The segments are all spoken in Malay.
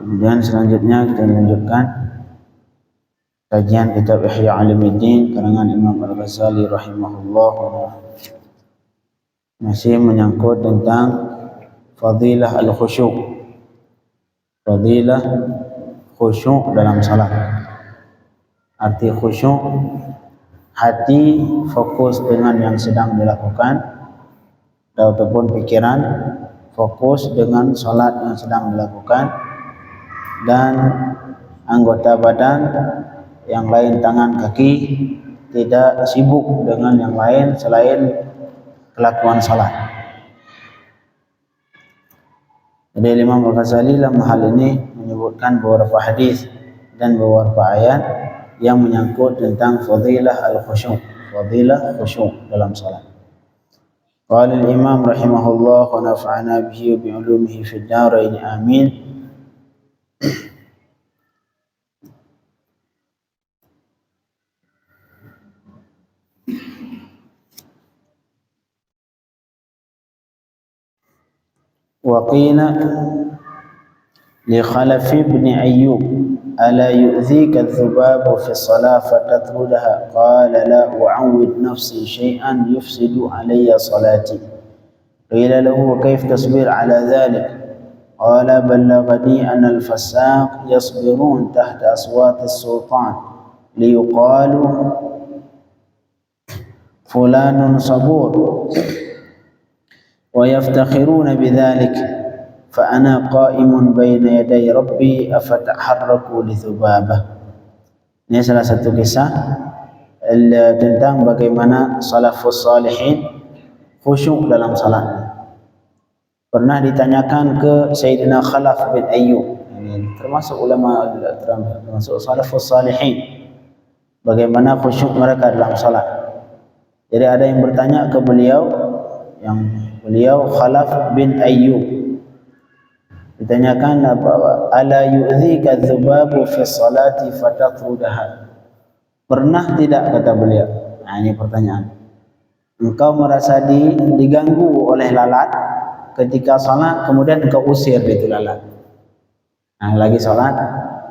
Kemudian selanjutnya kita lanjutkan kajian kitab Ihya Ulumuddin karangan Imam Al-Ghazali rahimahullah. Masih menyangkut tentang fadilah al-khusyuk. Fadilah khusyuk dalam salat. Arti khusyuk, hati fokus dengan yang sedang dilakukan ataupun pikiran fokus dengan salat yang sedang dilakukan, dan anggota badan yang lain, tangan, kaki tidak sibuk dengan yang lain selain kelakuan salat. Jadi Imam Al-Ghazali dalam hal ini menyebutkan beberapa hadis dan beberapa ayat yang menyangkut tentang fadilah al-khusyuk, fadilah khusyuk dalam salat. Qala al-Imam rahimahullah wa nafa'ana bihi wa bi'ulumihi fid darain amin. وقيل لخلف بن أيوب ألا يؤذيك الذباب في الصلاة فتطردها؟ قال لا أعود نفسي شيئا يفسد علي صلاتي. قيل له وكيف تصبر على ذلك؟ قال بلغني أن الفساق يصبرون تحت أصوات السلطان ليقال فلان صبور ويفتخرون بذلك فأنا قائم بين يدي ربي أفتحرك لذبابة. Ini salah satu kisah tentang bagaimana salafus salihin khusyuk dalam salat. Pernah ditanyakan ke Sayyidina Khalaf bin Ayyub, termasuk ulama, termasuk salafus salihin, bagaimana khusyuk mereka dalam salat. Jadi ada yang bertanya ke beliau, beliau Khalaf bin Ayyub, ditanyakan apa? Ala yu'dzika adz-dzubabu fi sholati fatatrudaha? Pernah tidak, kata beliau. Nah, ini pertanyaan. Engkau merasa diganggu oleh lalat ketika salat, kemudian engkau usir itu lalat. Nah, lagi salat,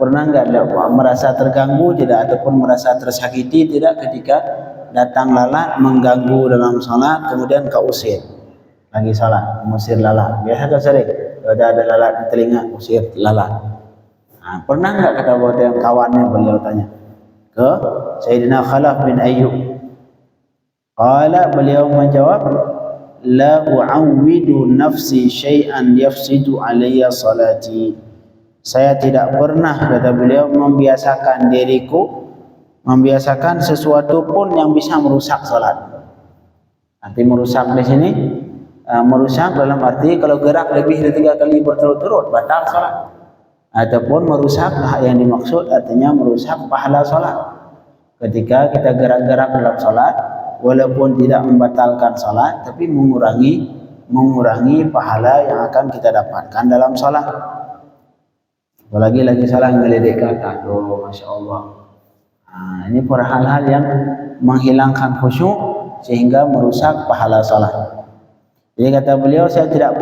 pernah enggak merasa terganggu tidak, ataupun merasa tersakiti tidak ketika datang lalat mengganggu dalam salat, kemudian engkau usir? Lagi salat, mengusir lalat. Biasa kan sering, ada lalat di telinga, usir lalat. Nah, pernah enggak, kata yang kawannya, beliau tanya ke Sayyidina Khalaf bin Ayyub. Qala, beliau menjawab, la u'awwidu nafsi syai'an yafsidu alayya salati. Saya tidak pernah, kata beliau, membiasakan diriku, membiasakan sesuatu pun yang bisa merusak salat. Arti merusak di sini, merusak dalam arti kalau gerak lebih dari 3 kali berturut-turut batal salat, ataupun merusak yang dimaksud artinya merusak pahala salat. Ketika kita gerak-gerak dalam salat, walaupun tidak membatalkan salat, tapi mengurangi pahala yang akan kita dapatkan dalam salat. Apalagi lagi salat ngeledek ke atas, oh masya Allah. Nah, ini para hal-hal yang menghilangkan khusyuk sehingga merusak pahala salat. Jadi kata beliau, saya tidak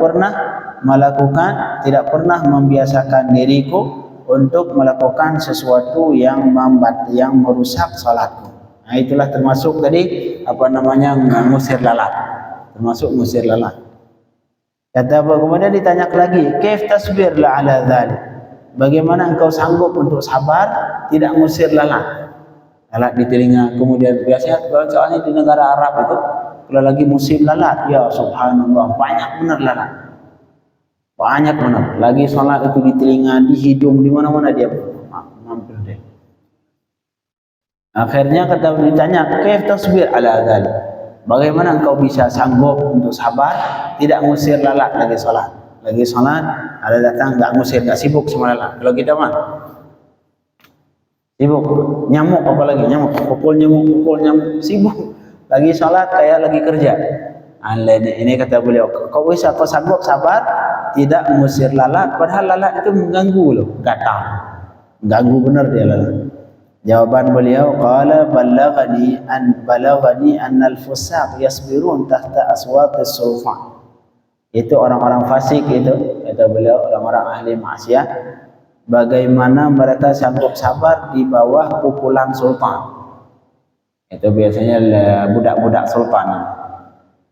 pernah membiasakan diriku untuk melakukan sesuatu yang merusak salatku. Nah, itulah termasuk tadi mengusir lalat, termasuk mengusir lalat. Kata kemudian ditanya lagi, kaif tasbir la ala dzalik? Bagaimana engkau sanggup untuk sabar tidak mengusir lalat? Lalat di telinga, kemudian biasanya soalnya di negara Arab itu kalau lagi musim lalat, ya subhanallah, banyak benar lalat. Banyak benar. Lagi salat itu di telinga, di hidung, di mana-mana dia mampir deh. Akhirnya kata ditanya, kaif tasbir ala dzalik? Bagaimana engkau bisa sanggup untuk sabar tidak ngusir lalat lagi salat? Lagi salat ada datang enggak ngusir, enggak sibuk sama lalat. Kalau kita mah sibuk, nyamuk apalagi nyamuk, pukul nyamuk, sibuk. Lagi salat kayak lagi kerja. Ini kata beliau, kau sanggup sabar tidak mengusir lalat, padahal lalat itu mengganggu loh, gatal, ganggu benar dia lalat. Jawaban beliau, qala balaghani annal fusaq yasbirun tahta aswatis sulfan. Itu orang-orang fasik itu, kata beliau, orang-orang ahli maksiat bagaimana mereka sanggup sabar di bawah pukulan sultan. Itu biasanya budak-budak sultan.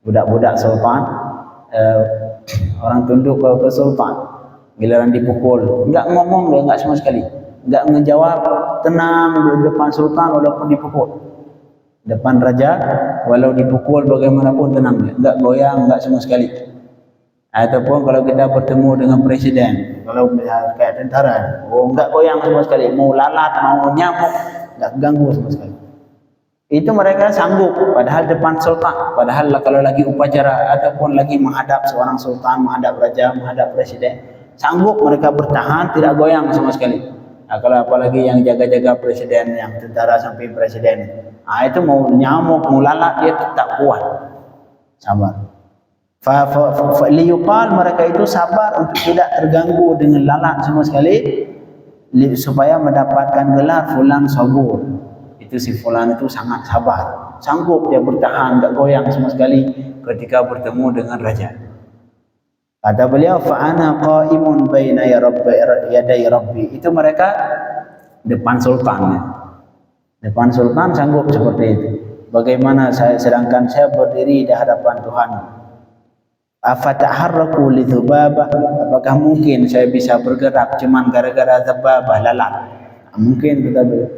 Budak-budak sultan, orang tunduk ke sultan. Giliran dipukul, enggak ngomong dia, enggak sama sekali. Enggak ngejawab, tenang di depan sultan walaupun dipukul. Depan raja, walau dipukul bagaimanapun tenang dia. Enggak goyang, enggak sama sekali. Ataupun kalau kita bertemu dengan presiden, kalau kayak tentara, enggak goyang sama sekali. Mau lalat, mau nyamuk, enggak ganggu sama sekali. Itu mereka sanggup, padahal depan sultan, padahal kalau lagi upacara ataupun lagi menghadap seorang sultan, menghadap raja, menghadap presiden, sanggup mereka bertahan, tidak goyang sama sekali. Nah, kalau apalagi yang jaga-jaga presiden, yang tentara samping presiden, itu mau nyamuk, mau lalat, dia tetap kuat, sabar. Liyuqal, mereka itu sabar untuk tidak terganggu dengan lalat sama sekali, supaya mendapatkan gelar fulan sabur. Itu si fulan itu sangat sabar, sanggup dia bertahan, tak goyang sama sekali ketika bertemu dengan raja. Kata beliau, fa ana qa'imun baina yaday rabbi. Itu mereka depan sultan. Depan sultan sanggup seperti itu. Bagaimana saya, sedangkan saya berdiri di hadapan Tuhan. Afataharraku li dzubabah, apakah mungkin saya bisa bergerak cuman gara-gara dzubabah, lalat? Mungkin, kita beliau.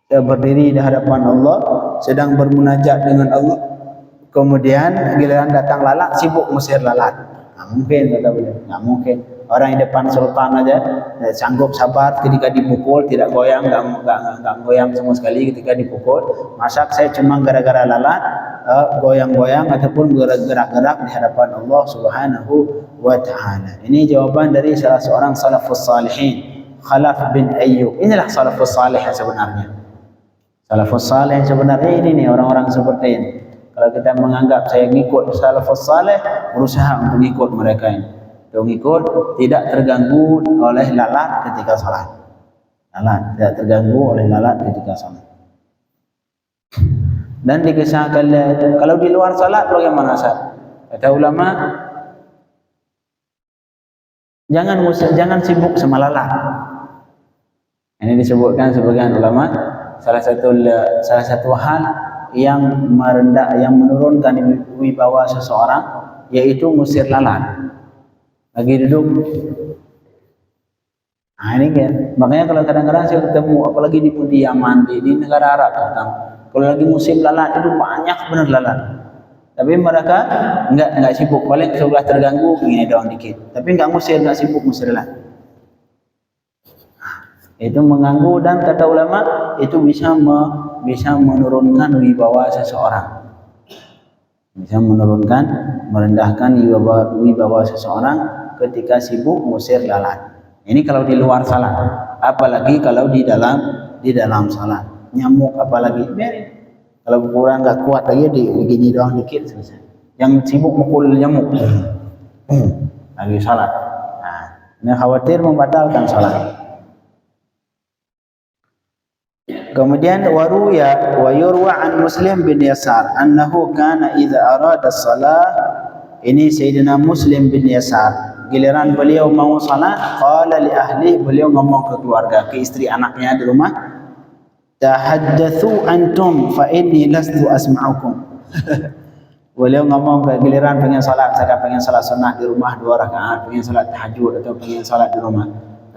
Saya berdiri di hadapan Allah, sedang bermunajat dengan Allah, kemudian giliran datang lalat, sibuk musir lalat. Mungkin, kata beliau. Nggak mungkin. Orang yang depan sultan aja sanggup sabar ketika dipukul, tidak goyang, nggak goyang sama sekali ketika dipukul. Masa saya cuma gara-gara lalat goyang-goyang ataupun gerak-gerak di hadapan Allah Subhanahu wa Ta'ala. Ini jawaban dari salah seorang salafus salihin, Khalaf bin Ayyub. Inilah salafus salih yang sebenarnya. Salafus salih sebenarnya ini nih, orang-orang seperti ini. Kalau kita menganggap saya ngikut salafus salih, berusaha untuk ngikut mereka ini. Untuk ngikut, tidak terganggu oleh lalat ketika salat. Lalat tidak terganggu oleh lalat ketika salat. Dan dikisahkan kalau di luar salat bagaimana sah? Kata ulama, jangan sibuk sama lalat. Ini disebutkan sebagian ulama, salah satu hal yang menurunkan wibawa seseorang yaitu ngusir lalat. Lagi duduk, ini kan. Makanya kalau kadang-kadang saya ketemu, apalagi di Yaman, di negara Arab, kalau lagi musim lalat itu banyak benar lalat. Tapi mereka enggak sibuk, paling sebelah terganggu begini doang dikit. Tapi enggak sibuk musir lalat. Itu mengganggu, dan kata ulama itu bisa menurunkan wibawa seseorang. Bisa merendahkan wibawa seseorang ketika sibuk musir lalat. Ini kalau di luar salat, apalagi kalau di dalam salat. Nyamuk apalagi, biarin. Kalau kurang enggak kuat lagi gini doang dikit selesai. Yang sibuk mukul nyamuk lagi salat. Nah, ini khawatir membatalkan salat. Kemudian waruya wa yurwa an Muslim bin Yasar annahu kana idza arada salah. Ini Sayyidina Muslim bin Yasar, giliran beliau mau salat, qala li ahli, beliau ngomong ke keluarga, ke istri anaknya di rumah, tahaddatsu antum fa inni lastu asma'ukum. Beliau ngomong ke giliran pengen salat, saya pengen salat sunat di rumah 2 rakaat, pengen salat tahajud atau pengen salat di rumah.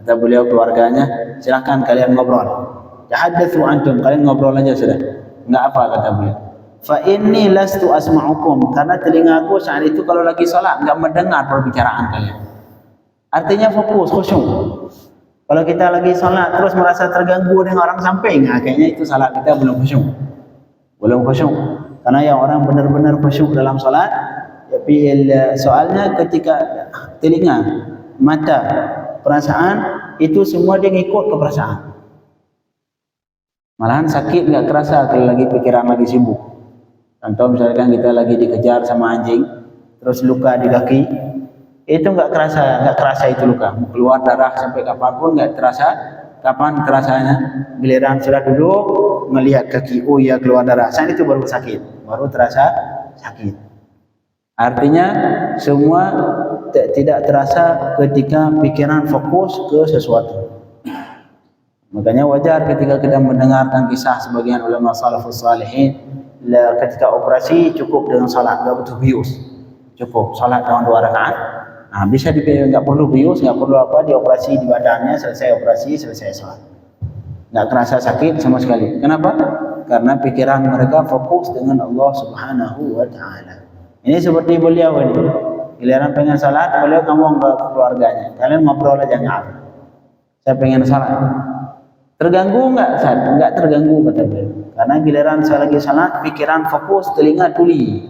Kata beliau keluarganya, silakan kalian ngobrol. Tahaddatsu antum, kalian ngobrol aja sudah. Enggak apa, kata beliau. Fa inni lastu asma'ukum, karena telingaku saat itu kalau lagi salat enggak mendengar perbicaraan kalian. Artinya fokus, khusyuk. Kalau kita lagi salat terus merasa terganggu dengan orang samping, kayaknya itu salat kita belum khusyuk. Belum khusyuk. Karena yang orang benar-benar khusyuk dalam salat, tapi soalnya ketika telinga, mata, perasaan itu semua dia ngikut ke perasaan. Malahan sakit nggak kerasa kalau lagi pikiran lagi sibuk. Contoh misalkan kita lagi dikejar sama anjing, terus luka di kaki, itu nggak kerasa itu luka. Mau keluar darah sampai kapanpun nggak terasa. Kapan terasanya? Giliran sudah duduk, melihat kaki, oh ya keluar darah. Saat itu baru sakit, baru terasa sakit. Artinya semua tidak terasa ketika pikiran fokus ke sesuatu. Makanya wajar ketika kita mendengarkan kisah sebagian ulama salafus salihin, ketika operasi cukup dengan salat, enggak butuh bius, cukup salat dengan 2 rakaat. Nah, bisa dipilih, enggak perlu bius, enggak perlu apa, dioperasi di badannya, selesai operasi, selesai salat, enggak kerasa sakit sama sekali. Kenapa? Karena pikiran mereka fokus dengan Allah Subhanahu wa Ta'ala. Ini seperti beliau ini, giliran pengen salat, beliau ngomong ke keluarganya, kalian ngobrol aja nggak? Saya pengen salat. Terganggu enggak? Enggak terganggu kata beliau. Karena giliran saya lagi salat, pikiran fokus, telinga tuli.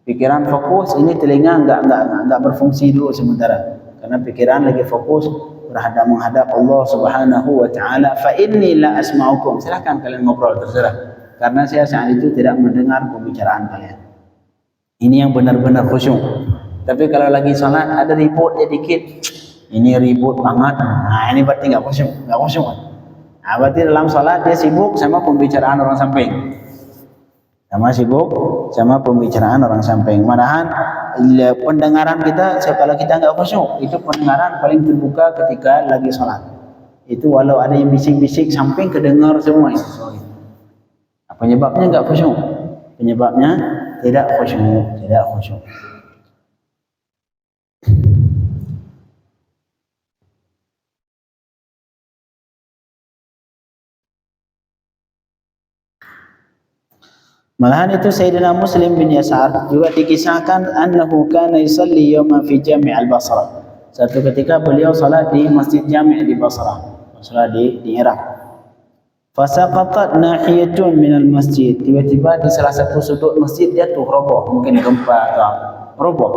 Pikiran fokus, ini telinga enggak berfungsi dulu sementara. Karena pikiran lagi fokus menghadap Allah Subhanahu wa Ta'ala. Fa inni la asma'ukum. Silakan kalian ngobrol, terserah. Karena saya saat itu tidak mendengar pembicaraan kalian. Ini yang benar-benar khusyuk. Tapi kalau lagi salat ada ribut dikit, ini ribut banget. Nah, ini berarti enggak khusyuk, Nah, berarti dalam salat dia sibuk sama pembicaraan orang samping. Sama pembicaraan orang samping. Malahan pendengaran kita, kalau kita enggak khusyuk, itu pendengaran paling terbuka ketika lagi salat. Itu walau ada yang bisik-bisik samping kedengar semua itu. Penyebabnya enggak khusyuk. Penyebabnya tidak khusyuk. Malahan itu Sayyidina Muslim bin Yasar juga dikisahkan annahu kana yusalli yawman fi Jami' al-Basrah. Satu ketika beliau salat di Masjid Jami' di Basrah, salat di Irak. Fasaqatat nahiyatun minal masjid. Tiba-tiba di salah satu sudut masjid dia tuh roboh, mungkin gempa atau roboh.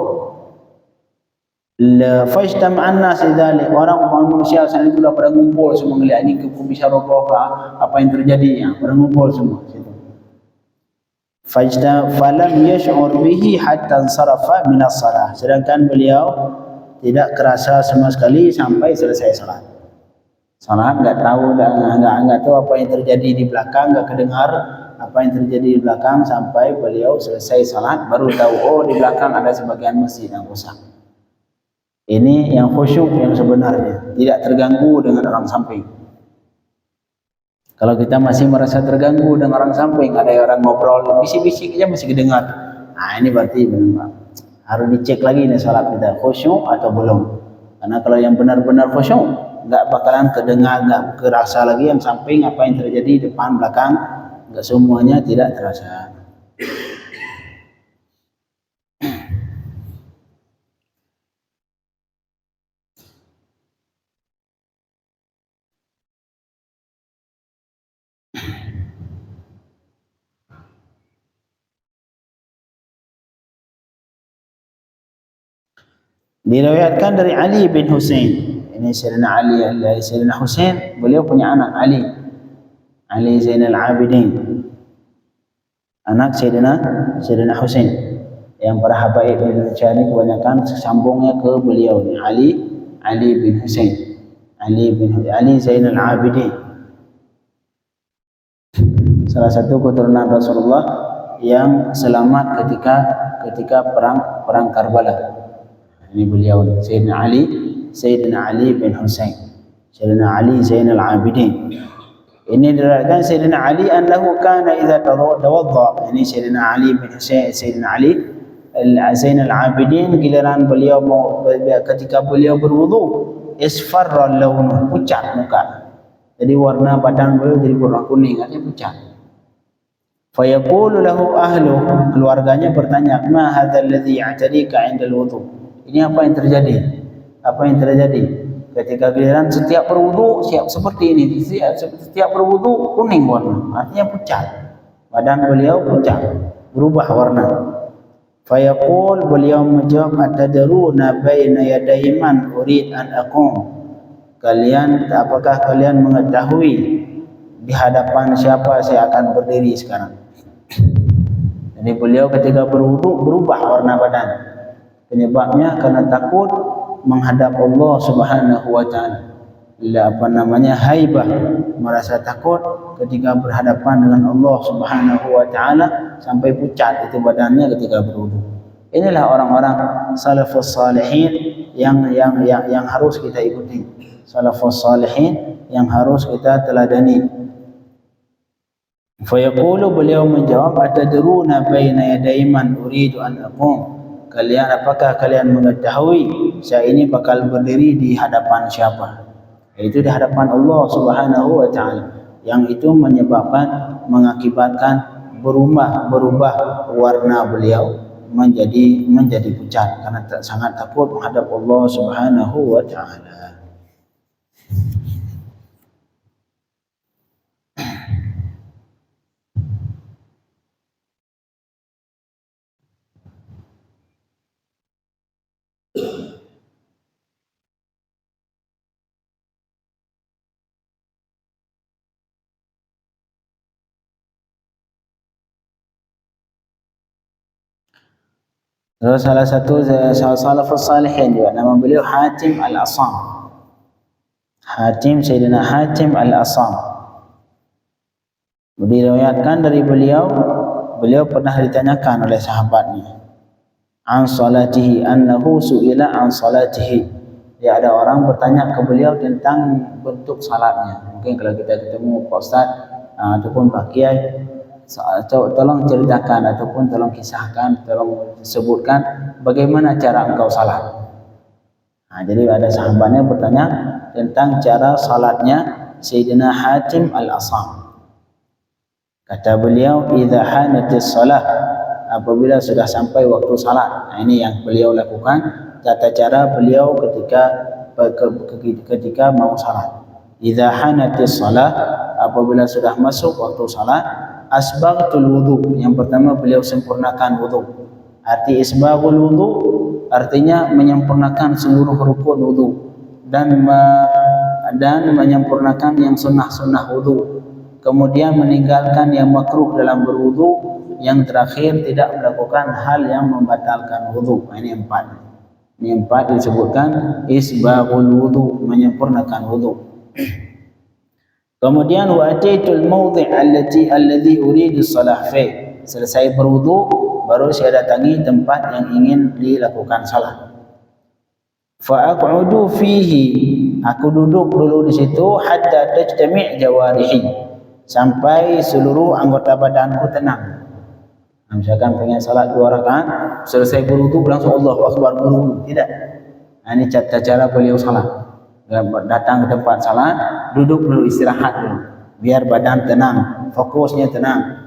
La fajtama'an nas lidzalik. Orang manusia saat itu dah pada ngumpul semua melihat ini kok bisa roboh, apa yang terjadi, ya, pada ngumpul semua situ. Falam yash'ur bihi hatta ansarafa min as-salah. Sedangkan beliau tidak kerasa sama sekali sampai selesai salat. Salat enggak tahu apa yang terjadi di belakang, enggak kedengar apa yang terjadi di belakang sampai beliau selesai salat baru tahu, oh di belakang ada sebagian masjid yang rusak. Ini yang khusyuk yang sebenarnya, tidak terganggu dengan orang samping. Kalau kita masih merasa terganggu dengan orang samping, ada orang ngobrol, bisik-bisik aja masih kedengar. Nah, ini berarti harus dicek lagi nih salat kita khusyuk atau belum. Karena kalau yang benar-benar khusyuk, enggak bakalan kedengar, enggak kerasa lagi yang samping apa yang terjadi depan belakang, enggak semuanya tidak terasa. Diriwayatkan dari Ali bin Husain. Ini Sayyidina Husain, beliau punya anak Ali Zainal Abidin. Anak Sayyidina Husain. Yang para habaib Indonesia ini kebanyakan sambungnya ke beliau ni, Ali bin Husain. Ali Zainal Abidin. Salah satu keturunan Rasulullah yang selamat ketika perang Karbala. Ini beliau Sayyidina Ali bin Husain, Sayyidina Ali Zainal Abidin. Ini diriwayatkan Sayyidina Ali annahu kana idza tawadda. Ini Sayyidina Ali bin Husain, Sayyidina Ali Zainal Abidin, giliran beliau ketika beliau berwudu, isfarra launuhu, pucat muka. Jadi warna badan beliau jadi warna kuning, artinya pucat. Fayaqulu lahu ahlu, keluarganya bertanya, ma hadzal ladzi ya'tadika 'inda al-wudu? Ini apa yang terjadi? Ketika giliran setiap berwudu siap seperti ini, setiap berwudu kuning warna, artinya pucat. Badan beliau pucat, berubah warna. Fayaqul, beliau menjawab, atadruna baina yaday man urid an aqum? Apakah kalian mengetahui di hadapan siapa saya akan berdiri sekarang? Jadi beliau ketika berwudu berubah warna badan. Penyebabnya karena takut menghadap Allah Subhanahu wa Ta'ala. Haibah, merasa takut ketika berhadapan dengan Allah Subhanahu wa Ta'ala sampai pucat itu badannya ketika berwudu. Inilah orang-orang salafus salihin yang harus kita ikuti, salafus salihin yang harus kita teladani. Fayaqulu, beliau menjawab, atadruna baina yaday man uridu an aqum, apakah kalian mengetahui saya ini bakal berdiri di hadapan siapa? Yaitu di hadapan Allah Subhanahu wa taala, yang itu mengakibatkan berubah warna beliau menjadi pucat karena sangat takut menghadap Allah Subhanahu wa taala. Terus salah satu salafus salihin juga, nama beliau Hatim Al-Asam. Sayyidina Hatim Al-Asam. Diriwayatkan dari beliau pernah ditanyakan oleh sahabatnya an salatihi, annahu su'ila an salatihi. Ya, ada orang bertanya ke beliau tentang bentuk salatnya. Mungkin kalau kita ketemu Pak Ustaz ataupun Pak Kiai, tolong ceritakan ataupun tolong kisahkan, tolong sebutkan bagaimana cara engkau salat. Jadi ada sahabatnya bertanya tentang cara salatnya Sayyidina Hatim Al-Asam. Kata beliau, idza hanatis salah, apabila sudah sampai waktu salat. Ini yang beliau lakukan, tata cara beliau ketika mau salat. Idza hanatis salah, apabila sudah masuk waktu salat, asbaghtul wudu. Yang pertama beliau sempurnakan wudu. Arti isbaghul wudu artinya menyempurnakan seluruh rukun wudu dan menyempurnakan yang sunnah-sunnah wudu. Kemudian meninggalkan yang makruh dalam berwudu. Yang terakhir tidak melakukan hal yang membatalkan wudu. Ini empat disebutkan isbaghul wudu, menyempurnakan wudu. Kemudian wa ataitul mawdi' alladhi uridu salah fi. Selesai berwudu baru saya datangi tempat yang ingin dilakukan salat. Fa aq'udu fihi, aku duduk dulu di situ hatta tajtami' jawarihi, sampai seluruh anggota badanku tenang. Misalkan pengen salat 2 rakaat, selesai berwudu langsung Allahu Akbar berwudu, tidak. Ini cara beliau salat. Datang ke tempat salat, duduk dulu, istirahat dulu, biar badan tenang, fokusnya tenang.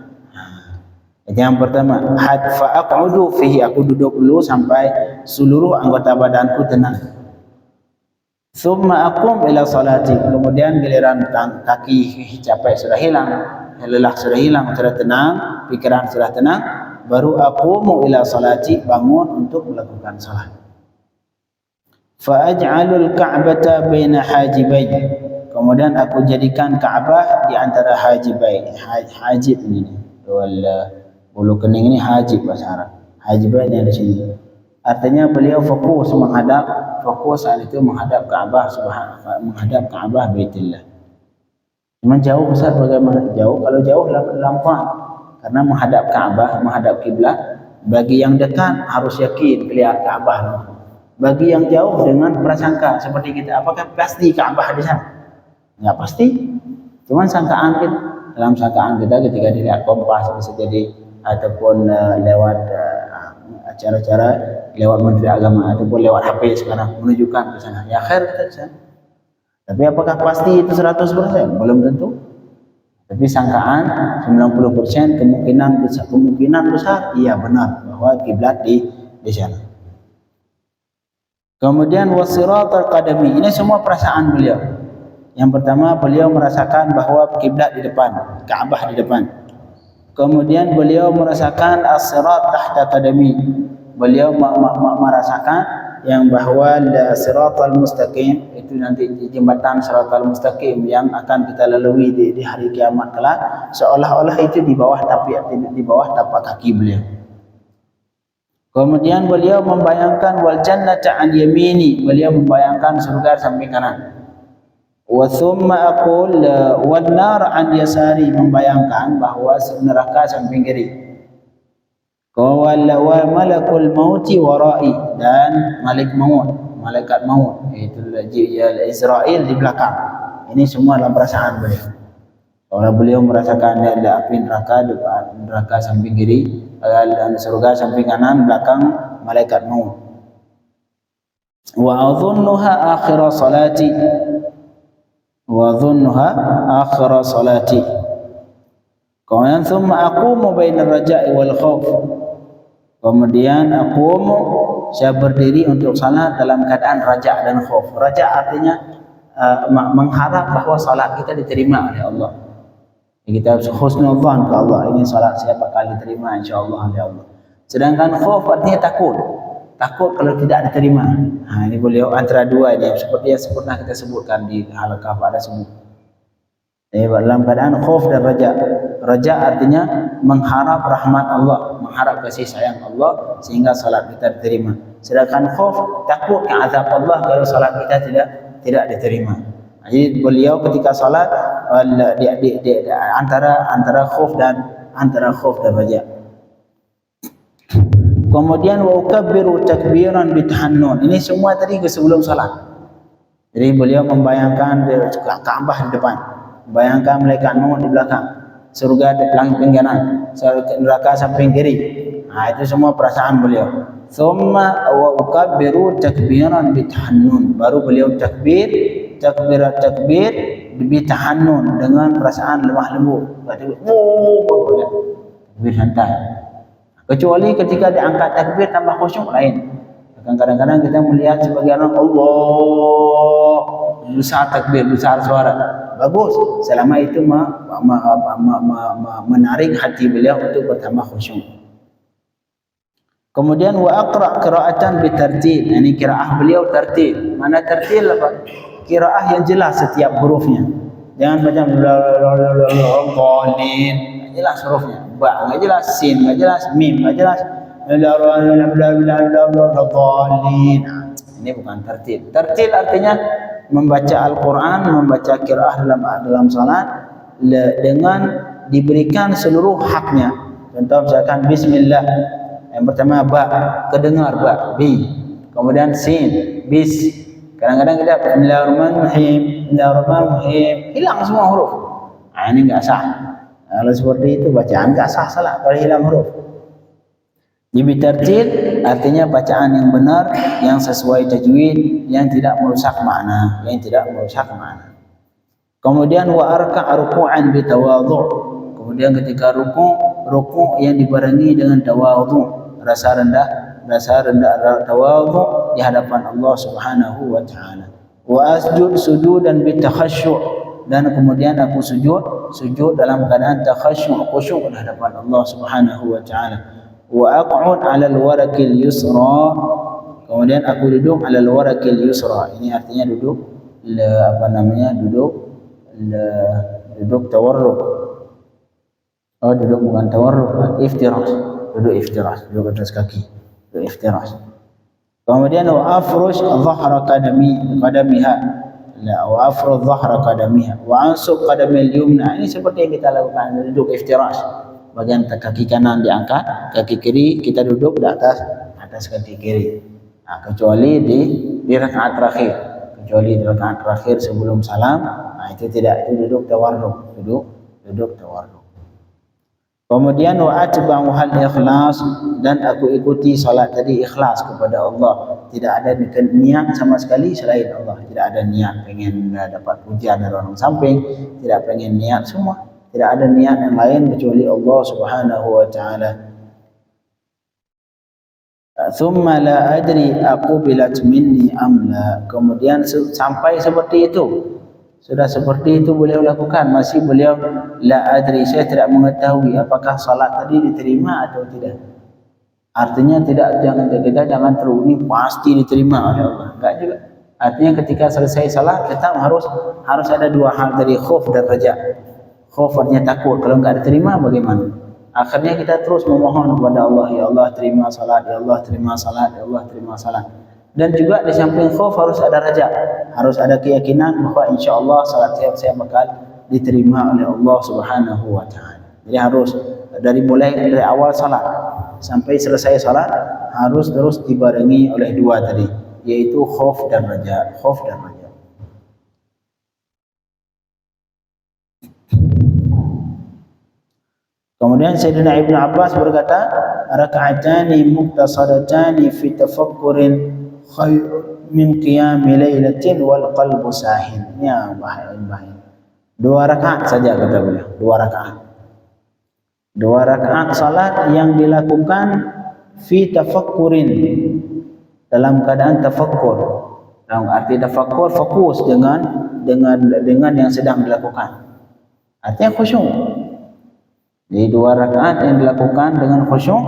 Yang pertama, fa aq'udu fihi, aku duduk dulu sampai seluruh anggota badanku tenang. Thumma aqum ila salati, kemudian giliran kaki capek sudah hilang, lelah sudah hilang, sudah tenang, pikiran sudah tenang, baru aqumu ila salati, bangun untuk melakukan salat. Fa aj'alul ka'bata baina hajibai, kemudian aku jadikan Ka'bah di antara hajibai. Hajib ini bulu kening ini hajib bahasa Arab. Hajibai yang di sini. Artinya beliau fokus saat itu menghadap Ka'bah, menghadap Ka'bah Baitullah. Cuma jauh besar bagaimana? Jauh, kalau jauh lampau. Karena menghadap Ka'bah, menghadap kiblat, bagi yang dekat harus yakin kelihatan Ka'bah. Bagi yang jauh dengan prasangka seperti kita, apakah pasti Ka'bah di sana? Enggak pasti. Cuma sangkaan kita. Dalam sangkaan kita ketika dilihat kompas bisa jadi, ataupun lewat acara-acara lewat Menteri Agama ataupun lewat HP sekarang menunjukkan ke sana. Ya khair kita ke sana. Tapi apakah pasti itu 100%? Belum tentu. Tapi sangkaan 90%, kemungkinan besar iya benar bahwa kiblat di sana. Kemudian wasiratal qadami, ini semua perasaan beliau. Yang pertama beliau merasakan bahwa kiblat di depan, Ka'bah di depan. Kemudian beliau merasakan as-sirat tahta qadami. Beliau merasakan yang bahwa siratal mustaqim itu nanti jembatan siratal mustaqim yang akan kita lalui di hari kiamat kelak, seolah-olah itu di bawah tapak kaki beliau. Kemudian beliau membayangkan wal jannata an yamini, beliau membayangkan surga samping kanan. Wa thumma aqul wan nar an yasari, membayangkan bahwa neraka samping kiri. Wa malakul mauti warai, dan malik maut malaikat maut, iaitu Israel di belakang. Ini semua dalam perasaan beliau. Kalau beliau merasakan ada api neraka samping kiri, dan surga samping kanan, belakang malaikat maut. Wa adhunnuha akhir salati, wa adhunnuha akhir salati. Kemudian thumma aqumu bainar raja'i wal khauf. Kemudian aqumu, saya berdiri untuk salat dalam keadaan raja dan khauf. Raja artinya mengharap bahawa salat kita diterima oleh Allah. Kita husnuzan ke Allah, ini salat saya bakal diterima insyaallah oleh Allah. Sedangkan khauf artinya takut. Takut kalau tidak diterima. Ini beliau antara dua ini seperti yang pernah kita sebutkan di halaqah pada sebelum. Dalam keadaan khauf dan raja. Raja artinya mengharap rahmat Allah, mengharap kasih sayang Allah sehingga salat kita diterima. Sedangkan khauf, takut ke azab Allah kalau salat kita tidak diterima. Jadi beliau ketika salat antara khauf dan raja. Kemudian wa ukabbiru takbiran bitahannun. Ini semua tadi sebelum salat. Jadi beliau membayangkan Ka'bah di depan, bayangkan malaikat maut di belakang, surga di samping kanan, neraka samping kiri. Itu semua perasaan beliau. Thumma wa ukabbiru takbiran bitahannun. Baru beliau takbir bitahannun dengan perasaan lemah lembut. Takbir santai. Kecuali ketika diangkat takbir tambah khusyuk lain. Kadang-kadang kita melihat sebagian orang Allah besar takbir, besar suara. Bagus, selama itu menarik hati beliau untuk bertambah khusyuk. Kemudian wa aqra qira'atan bitartil. Ini qiraah beliau tartil. Mana tartil apa? Qiraah yang jelas setiap hurufnya. Jangan baca qalin, jelas hurufnya. Ba enggak jelas, sin enggak jelas, mim enggak jelas. Ini bukan tartil. Tartil artinya membaca Al-Quran, membaca qiraah dalam salat dengan diberikan seluruh haknya. Contoh misalkan bismillah, yang pertama ba, kedengar ba, bi. Kemudian sin, bis. Kadang-kadang kita bismillahirrahmanirrahim, hilang semua huruf. Ini enggak sah. Kalau seperti itu bacaan enggak sah salat kalau hilang huruf. Bitartil artinya bacaan yang benar, yang sesuai tajwid, yang tidak merusak makna, Kemudian wa arka' ruku'an bitawadhu'. Kemudian ketika ruku' yang dibarengi dengan tawadhu', rasa rendah tawadhu' di hadapan Allah Subhanahu wa taala. Wa asjud sujudan bitakhasyu'. Dan kemudian aku sujud dalam keadaan takhasyu', khusyuk di hadapan Allah Subhanahu wa taala. Wa aq'ud 'ala al-warakil yusra. Kemudian aku duduk 'ala al-warakil yusra. Ini artinya duduk duduk tawarruk. Duduk bukan tawarruk, iftirash. Duduk iftirash, duduk atas kaki. Duduk iftirash. Kemudian wa afrush dhahra qadamiha. Wa afrush dhahra qadamiha wa ansub qadamil yumna. Ini seperti yang kita lakukan duduk iftirash. Bagian kaki kanan diangkat, kaki kiri kita duduk di atas kaki kiri. Kecuali di rakaat terakhir. Kecuali di rakaat terakhir sebelum salam, itu tidak, itu duduk tawarruk, duduk tawarruk. Kemudian wa atba'u hal ikhlas, dan aku ikuti salat tadi ikhlas kepada Allah. Tidak ada niat sama sekali selain Allah. Tidak ada niat pengen dapat pujian dari orang samping, tidak pengen niat semua. Tidak ada niat yang lain kecuali Allah Subhanahu wa taala. Thumma la adri aqbilat minni am la. Kemudian sampai seperti itu. Sudah seperti itu beliau lakukan, masih beliau la adri, saya tidak mengetahui apakah salat tadi diterima atau tidak. Artinya kita jangan teruni pasti diterima oleh Allah. Enggak juga. Artinya ketika selesai salat kita harus ada dua hal tadi, khauf dan raja. Khauf artinya takut, kalau enggak diterima bagaimana? Akhirnya kita terus memohon kepada Allah, ya Allah terima salat, ya Allah terima salat, ya Allah terima salat. Dan juga di samping khauf harus ada raja, harus ada keyakinan bahwa insyaallah salat saya bakal diterima oleh Allah Subhanahu wa taala. Jadi harus dari awal salat sampai selesai salat harus terus dibarengi oleh dua tadi, yaitu khauf dan raja. Khauf dan raja. Kemudian Sayyidina Ibnu Abbas berkata, raka'atani muqtasadatani fi tafakkurin khair min qiyami lailatin wal qalbu sahin. Ya bahaya. 2 rakaat saja kata beliau, 2 rakaat. 2 rakaat salat yang dilakukan fi tafakkurin, dalam keadaan tafakkur. Dalam arti tafakkur, fokus dengan yang sedang dilakukan. Artinya khusyuk. Jadi 2 rakaat yang dilakukan dengan khusyuk,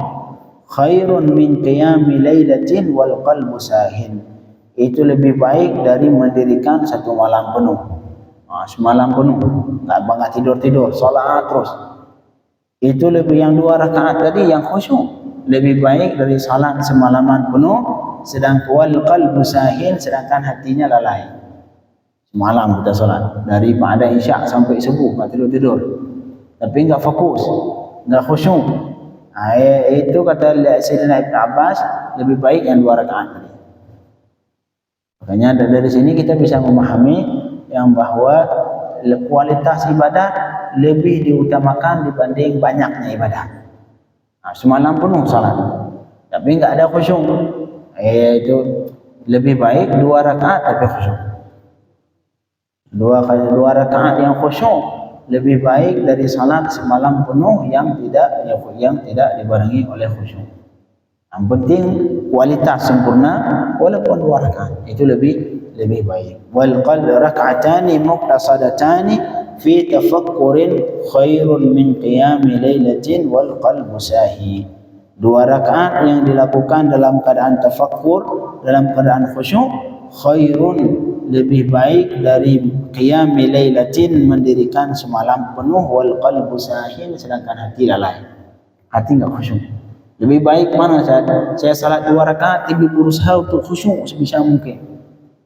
khairun min qiyami lailatin wal qalbu sahin. Itu lebih baik dari mendirikan 1 malam penuh. Semalam penuh, enggak banget tidur, salat terus. Itu lebih, yang 2 rakaat tadi yang khusyuk lebih baik dari salat semalaman penuh, sedangkan wal qalbu sahin, sedangkan hatinya lalai. Semalam kita salat dari pada isya sampai subuh enggak tidur. Tapi enggak fokus, enggak khusyuk. Itu kata Sayyidina Ibnu Abbas, lebih baik yang 2 rakaat tadi. Makanya dari sini kita bisa memahami yang bahwa kualitas ibadah lebih diutamakan dibanding banyaknya ibadah. Semalam penuh salat, tapi enggak ada khusyuk. Itu lebih baik 2 rakaat tapi khusyuk. 2 rakaat yang khusyuk lebih baik dari salat semalam penuh yang tidak dibarengi oleh khusyuk. Yang penting kualitas sempurna walaupun 2 rakaat itu lebih baik. Wal rak'atani muqtasadatani fi tafakkurin khairun min qiyami lailatin wal qalbu sahi. 2 rakaat yang dilakukan dalam keadaan tafakkur, dalam keadaan khusyuk, khairun, lebih baik dari qiyami lailatin, mendirikan semalam penuh, wal qalbu sahin, sedangkan hati lalai, hati enggak khusyuk. Lebih baik mana saya salat 2 rakaat tapi berusaha untuk khusyuk sebisa mungkin.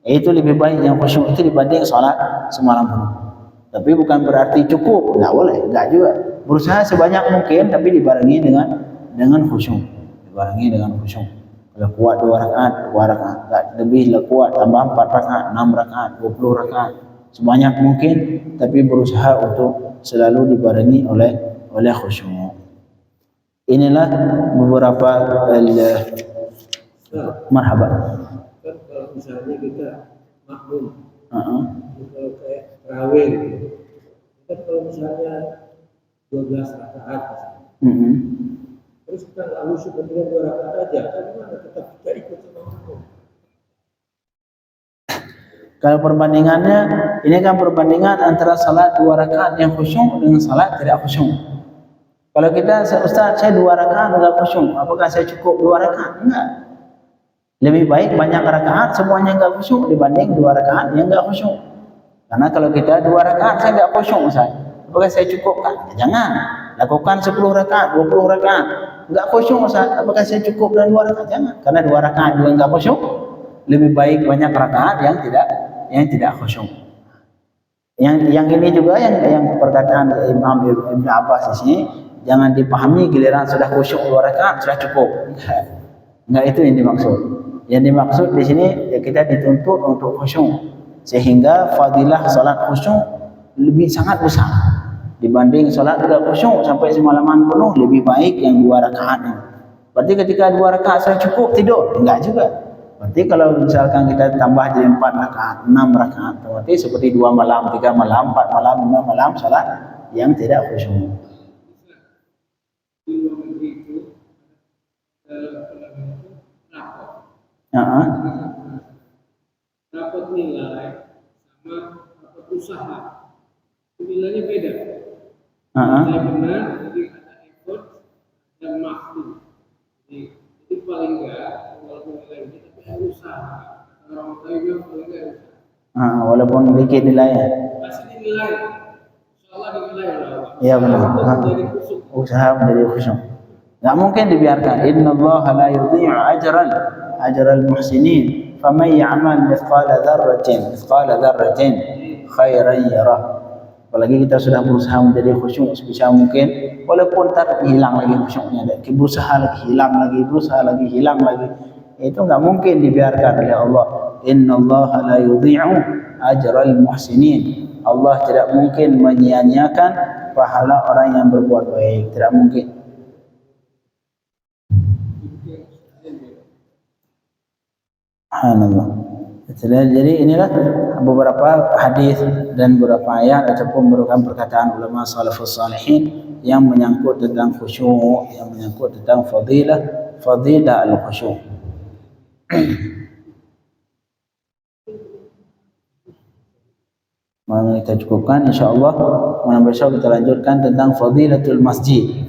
Itu lebih baik yang khusyuk itu dibanding salat semalam penuh. Tapi bukan berarti cukup, enggak boleh, enggak juga. Berusaha sebanyak mungkin tapi dibarengi dengan khusyuk. Dibarengi dengan khusyuk. Kalau kuat 2 rakaat, enggak lebih kuat tambah 4 rakaat, 6 rakaat, 20 rakaat, sebanyak mungkin, tapi berusaha untuk selalu dibarengi oleh khusyuk. Inilah beberapa marhaban. Kalau misalnya kita makmum, kalau kayak tarawih, kita kalau misalnya 12 rakaat, terus kita nggak khusyuk dengan 2 rakaat aja, bagaimana tetap kita ikut sama makmum? Kalau perbandingannya, ini kan perbandingan antara salat 2 rakaat yang khusyuk dengan salat tidak khusyuk. Kalau kita, Ustaz, saya 2 rakaat enggak khusyuk, apakah saya cukup 2 rakaat? Enggak. Lebih baik banyak rakaat semuanya enggak khusyuk dibanding 2 rakaat yang enggak khusyuk. Karena kalau kita 2 rakaat saya enggak khusyuk, Ustaz, apakah saya cukupkan? Jangan. Lakukan 10 rakaat, 20 rakaat. Enggak khusyuk, Ustaz, apakah saya cukup dengan 2 rakaat? Jangan. Karena 2 rakaat juga enggak khusyuk, lebih baik banyak rakaat yang tidak khusyuk. Yang ini juga yang perkataan Imam Ibnu Abbas di sini, jangan dipahami giliran sudah khusyuk 2 rakaat sudah cukup. Enggak itu yang dimaksud. Yang dimaksud di sini ya kita dituntut untuk khusyuk, sehingga fadilah salat khusyuk lebih sangat besar dibanding salat tidak khusyuk sampai semalaman penuh. Lebih baik yang 2 rakaat ini. Berarti ketika 2 rakaat sudah cukup tidur? Enggak juga. Berarti kalau misalkan kita tambah jadi 4 rakaat, 6 rakaat, berarti seperti 2 malam, 3 malam, 4 malam, 5 malam salat yang tidak khusyuk. Di luar negeri itu dapat nilai sama dapat usaha, nilainya beda. Nilai benar, jadi ada effort dan makhluk. Jadi paling enggak walaupun nilai ini tapi ada usaha. Orang tahu juga paling enggak usaha. Walaupun dikit nilainya. Masih dinilai. Insyaallah dinilai lah. Iya benar. Usaha menjadi khusyuk. Enggak mungkin dibiarkan. Innallaha la yudhi'u ajral muhsinin. Faman ya'mal mithqala dzarratin khairan yarah. Apalagi kita sudah berusaha menjadi khusyuk sebisa mungkin, walaupun tak hilang lagi khusyuknya, berusaha lagi hilang lagi, berusaha lagi hilang lagi. Itu enggak mungkin dibiarkan oleh Allah. Innallaha la yudhi'u ajral muhsinin. Allah tidak mungkin menyia-nyiakan pahala orang yang berbuat baik, tidak mungkin. Subhanallah. Jadi inilah beberapa hadis dan beberapa ayat ataupun merupakan perkataan ulama salafus salihin yang menyangkut tentang khusyuk, yang menyangkut tentang fadilah al-khusyuk. Malam kita cukupkan, insyaallah. Malam besok kita lanjutkan tentang fadilatul masjid.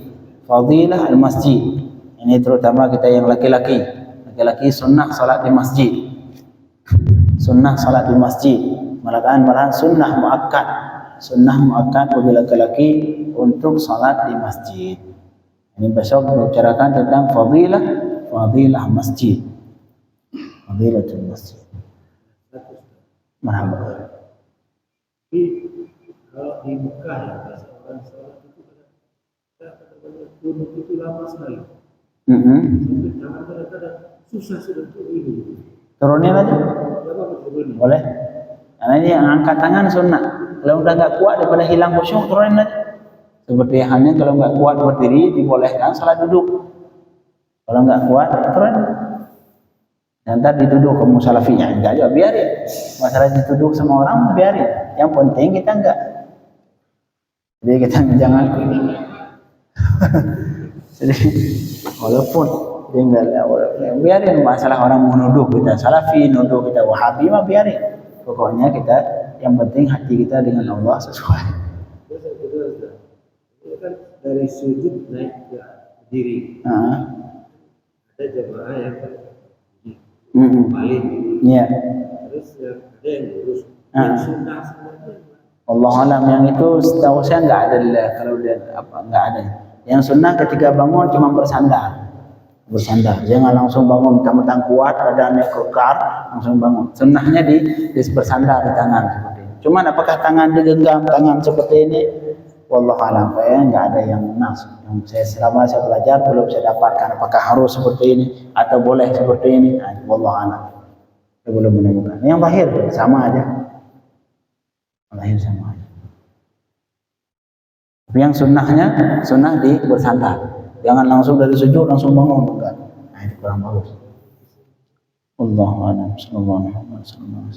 Fadilah al-masjid. Ini terutama kita yang laki-laki. Laki-laki sunnah salat di masjid. Sunnah salat di masjid. Malahan sunnah muakkad. Sunnah muakkad bagi laki-laki untuk salat di masjid. Ini besok kita bicarakan tentang fadilah masjid. Fadilatul masjid. Marhaba. Kalau di Mekah ya, orang sholat itu kunut itu lama sekali. Sampai tangan kadang-kadang susah sudah turun. Turunin aja. Boleh. Karena ini yang angkat tangan sunnah. Kalau udah nggak kuat daripada hilang khusyuk, turunin aja. Seperti halnya kalau nggak kuat berdiri dibolehkan salat duduk. Kalau nggak kuat turun. Dan ntar dituduh kamu salafinya, enggak juga biarin. Masalah dituduh sama orang biarin. Yang penting kita enggak. Jadi kita jangan. Jadi walaupun tinggal biarin masalah orang menuduh kita salafi, nuduh kita wahabi mah biarin. Pokoknya kita yang penting hati kita dengan Allah sesuai. Itu kan dari sujud naik ke diri. Ada jemaah yang balik. Iya. Terus ada yang lurus. Yang sunnah sebenarnya. Allah alam, yang itu setahu saya enggak ada kalau dia enggak ada. Yang sunnah ketika bangun cuma bersandar. Jangan langsung bangun mentang-mentang kuat badannya kekar langsung bangun. Sunnahnya di bersandar di tangan seperti ini. Cuman apakah tangan digenggam tangan seperti ini? Wallahu alam, kayaknya enggak ada yang nas. Yang selama saya belajar belum saya dapatkan apakah harus seperti ini atau boleh seperti ini. Wallahu alam. Saya belum menemukan. Yang lahir sama aja. Lahir sama aja. Tapi yang sunnah di bersandar. Jangan langsung dari sujud langsung bangun, enggak. Nah, itu kurang bagus. Allahu a'lam. Sallallahu alaihi wasallam.